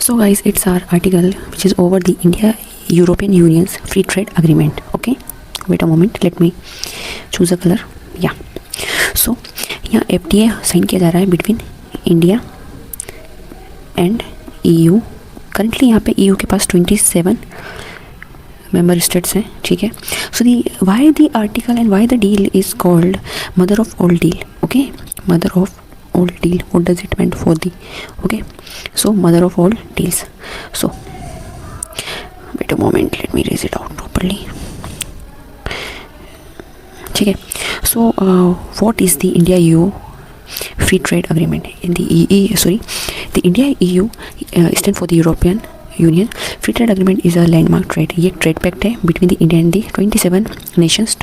So guys, it's our article which is over the India European Union's free trade agreement. Okay, wait a moment, let me choose a color. Yeah, so यहाँ FTA sign किया जा रहा है between India and EU. Currently यहाँ पे EU के पास 27 member states हैं, ठीक है. So the why the article and why the deal is called mother of all deal. Okay, mother of all deal, what does it meant for the, okay, so mother of all deals. So wait a moment, let me raise it out properly. ठीक है. So what is the India EU free trade agreement? In the the India EU stand for the European Union. Free trade agreement is a landmark trade. ये trade pact है between the India and the 27 Nations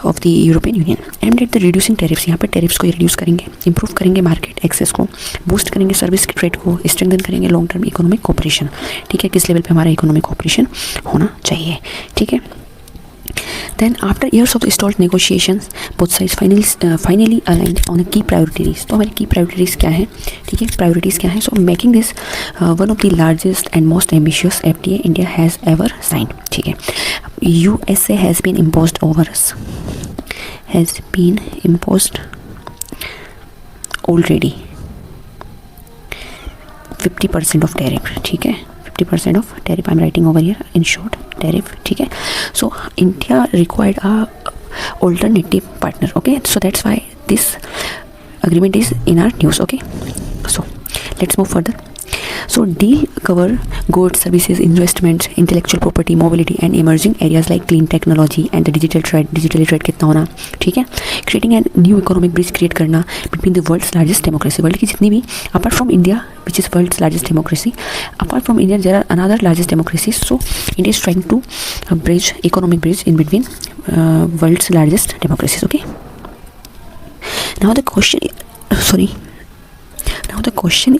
of the European union. Aimed at the reducing tariffs. यहाँ पे tariffs को reduce करेंगे, improve करेंगे market access को, boost करेंगे service के ट्रेड को, स्ट्रेंथन करेंगे लॉन्ग टर्म इकोनॉमिक कोऑपरेशन. ठीक है, किस लेवल पे हमारा इकोनॉमिक कोऑपरेशन होना चाहिए. ठीक है. Then after years of stalled negotiations, both sides finally aligned on key priorities. तो हमारी key priorities क्या है? ठीक है, priorities क्या है? So making this one of the largest and most ambitious FTA India has ever signed. ठीक है. USA has been imposed over us. Has been imposed already 50% of tariff. ठीक है, 50% of tariff I'm writing over here in short, tariff. ठीक है. So India required a alternative partner. Okay, so that's why this agreement is in our news. Okay, so let's move further. So deal cover goods, services, investments, intellectual property, mobility and emerging areas like clean technology and the digital trade. Digitally trade कितना होना, ठीक है. Creating a new economic bridge create करना between the world's largest democracy. World की जितनी भी apart from India which is world's largest democracy, apart from India there are another largest democracies. So India is trying to bridge economic bridge in between world's largest democracies. Okay. Now the question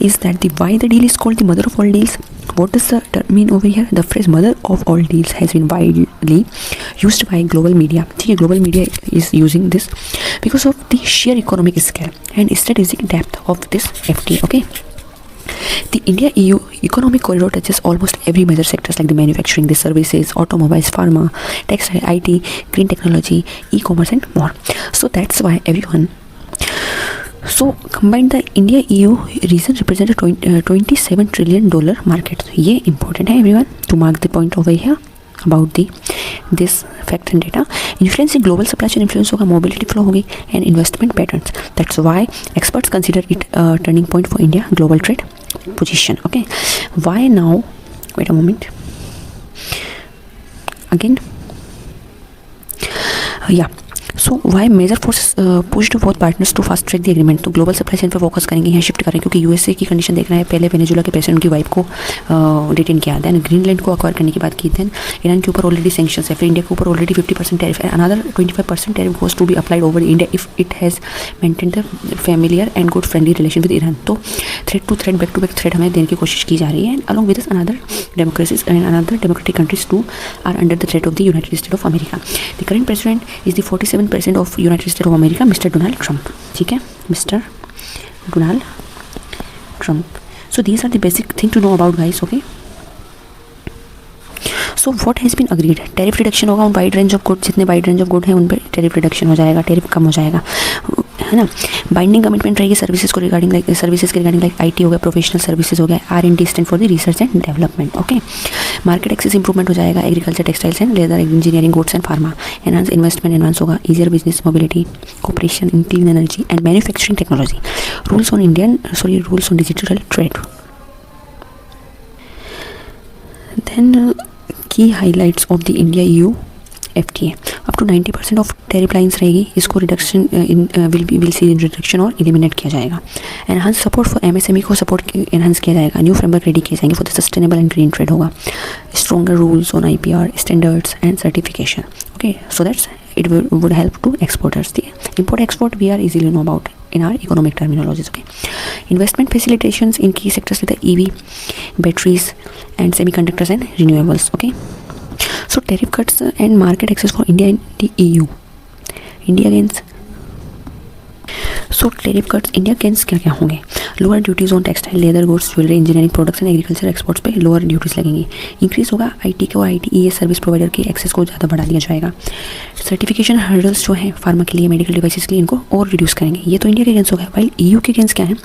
is that why the deal is called the mother of all deals. What does the term mean over here? The phrase mother of all deals has been widely used by global media. ठीक है, global media is using this because of the sheer economic scale and strategic depth of this FTA. Okay. The India-EU economic corridor touches almost every major sectors like the manufacturing, the services, automobiles, pharma, textile, IT, green technology, e-commerce and more. So that's why everyone. So combined the India-EU region represent a $27 trillion market. ये important है everyone to mark the point over here about this fact and data. Influencing global supply chain influence होगा, mobility flow होगी and investment patterns. That's why experts consider it a turning point for India global trade position. Okay, why now? Wait a moment. Again, yeah. So why major forces pushed both partners to fast track the agreement. तो global supply chain पर focus करेंगे, यहाँ shift करेंगे क्योंकि USA की condition देख रहे हैं. पहले वेनेजुला के प्रेसिडेंट की वाइफ को डिटेन किया, देन ग्रीनलैंड को अक्वायर करने की बात की, देन ईरान के ऊपर ऑलरेडी सैंक्शंस है, फिर इंडिया के ऊपर ऑलरेडी 50% टैरिफ है, another 25% tariff goes to be applied over India if it has maintain the familiar and good friendly relation with Iran. तो threat to threat back to back threat हमें देने की कोशिश की जा रही है. And along with another democracies and another democratic countries too are under the threat of the United State of America. The current president is the 47% of United State of America, mister Donald Trump. ठीक है, mister Donald Trump. So these are the basic thing to know about guys. Okay, so what has been agreed? Tariff reduction होगा उन wide range of good, जितने wide range of good हैं उन पर tariff reduction हो जाएगा, tariff कम हो जाएगा, है ना. बाइंडिंग कमिटमेंट रहेगी सर्विसेज को रिगार्डिंग लाइक सर्विसेज के रिगार्डिंग लाइक IT हो गया, प्रोफेशनल सर्विसेज हो गया, R&D stand for the research and development. Okay, market access improvement हो जाएगा, agriculture, textiles and leather, engineering, goods and pharma. Enhance investment enhance होगा, easier business mobility, cooperation in clean energy and manufacturing technology. Rules on digital trade. Then key highlights of the India-EU FTA. up to 90% of tariff lines रहेगी, इसको reduction will see reduction और eliminate किया जाएगा. Enhance support for MSME को support enhance किया जाएगा. New framework ready किए जाएंगे for the sustainable and green trade होगा. Stronger rules on IPR standards and certification. Okay, so that's it would help to exporters. The import export we are easily know about in our economic terminologies. Okay, investment facilitations in key sectors with the EV, batteries and semiconductors and renewables. Okay, so tariff cuts and market access for India and the EU. India gains so tariff cuts India gains क्या क्या होंगे? Lower duties on textile, leather goods, jewellery, engineering products and agriculture exports पे lower duties लगेंगी। Increase होगा IT को, ITES service provider के access को ज़्यादा बढ़ा दिया जाएगा। सर्टिफिकेशन हर्डल्स जो है फार्मा के लिए, मेडिकल डिवाइसेस के लिए, इनको और रिड्यूस करेंगे। ये तो इंडिया के अगेंस्ट होगा। वाइल ईयू के अगेंस्ट क्या है?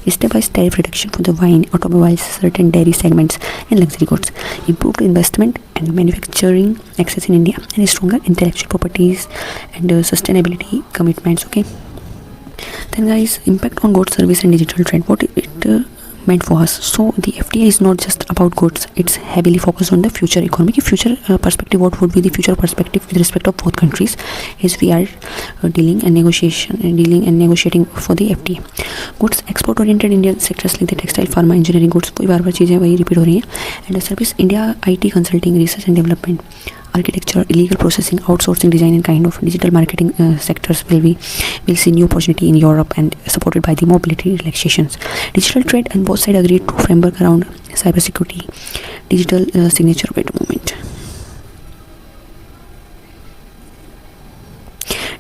Step by tariff reduction for the wine, automobiles, certain dairy segments and luxury goods, improved investment and manufacturing access in India, and stronger intellectual properties and sustainability commitments. Okay. Then guys, impact on goods, service and digital trade. What it meant for us? So the FTA is not just about goods. It's heavily focused on the future economy. Future perspective. What would be the future perspective with respect of both countries? Is we are dealing and negotiating for the FTA. Goods export oriented Indian sectors like the textile, pharma, engineering goods. कोई बार चीज़ें वही repeat हो रही हैं. And service India, IT consulting, research and development, architecture, illegal processing, outsourcing, design and kind of digital marketing sectors will see new opportunity in Europe and supported by the mobility relaxations. Digital trade, and both sides agreed to framework around cyber security, digital signature. Wait a moment.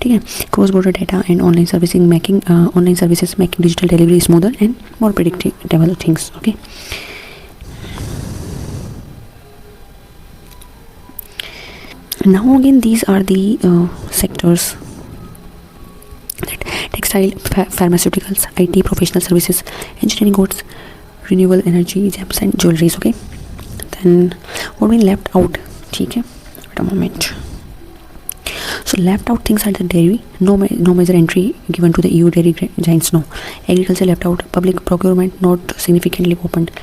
ठीक है. Cross border data and online servicing making online services making digital delivery smoother and more predictable things. Okay. Now again, these are the sectors: textile, pharmaceuticals, IT, professional services, engineering goods, renewable energy, gems and jewelries. Okay. Then what we left out? ठीक है. Wait a moment. So left out things are the dairy, no major entry given to the EU dairy giants. No. Agriculture left out. Public procurement not significantly opened.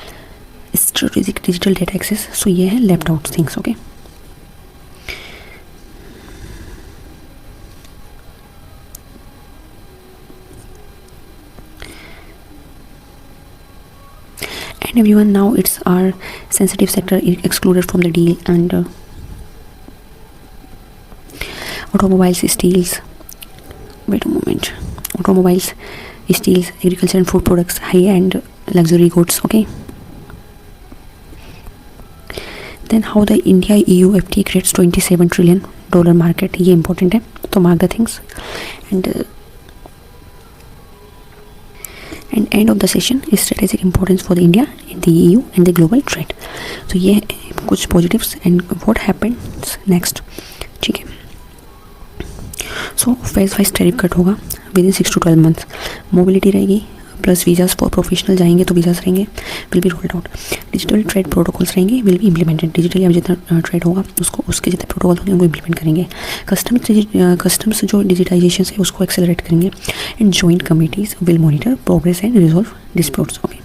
Strategic digital data access. So ये है left out things. Okay. And everyone, now it's our sensitive sector excluded from the deal, and automobiles, steels. Wait a moment. Automobiles, steels, agriculture and food products, high-end luxury goods. Okay. Then how the India EU FTA creates $27 trillion market. ये important है. तो mark the things. And end of the session is strategic importance for the India and the EU and the global trade. So ये कुछ positives and what happens next. ठीक है. So phase wise tariff cut होगा within 6 to 12 months. Mobility रहेगी, plus visas for professional जाएंगे तो visas रहेंगे, will be rolled out. Digital trade protocols रहेंगे, विल बी इम्प्लीमेंटेड. डिजिटली अब जितना ट्रेड होगा उसको उसके जितने प्रोटोकॉल होंगे उनको इम्प्लीमेंट करेंगे. कस्टम्स जो डिजिटाइजेशन है उसको एक्सेलरेट करेंगे. And joint committees will monitor progress and resolve disputes. Okay.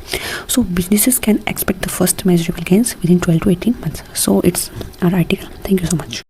So businesses can expect the first measurable gains within 12 to 18 months. So it's our article. Thank you so much.